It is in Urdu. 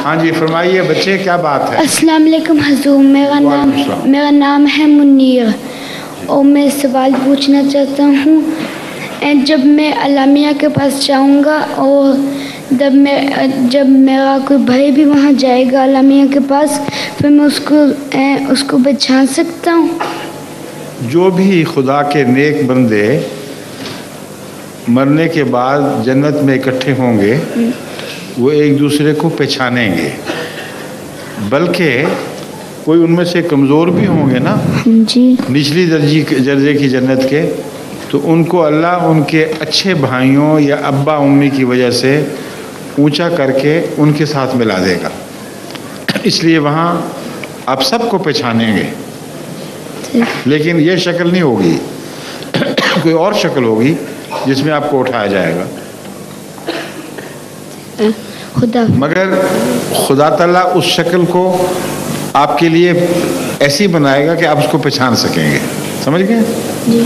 ہاں جی فرمائیے بچے کیا بات ہے؟ السلام علیکم حضور، میرا نام ہے منیر اور میں سوال پوچھنا چاہتا ہوں. جب میں علامہ کے پاس جاؤں گا اور جب میرا کوئی بھائی بھی وہاں جائے گا علامہ کے پاس، پھر میں اس کو پہچان سکتا ہوں؟ جو بھی خدا کے نیک بندے مرنے کے بعد جنت میں اکٹھے ہوں گے وہ ایک دوسرے کو پہچانیں گے، بلکہ کوئی ان میں سے کمزور بھی ہوں گے نا جی نچلی درجے کی جنت کے، تو ان کو اللہ ان کے اچھے بھائیوں یا ابا امی کی وجہ سے اونچا کر کے ان کے ساتھ ملا دے گا. اس لیے وہاں آپ سب کو پہچانیں گے، لیکن یہ شکل نہیں ہوگی، کوئی اور شکل ہوگی جس میں آپ کو اٹھایا جائے گا. مگر خدا تعالیٰ اس شکل کو آپ کے لیے ایسی بنائے گا کہ آپ اس کو پہچان سکیں گے. سمجھ گئے؟ جی.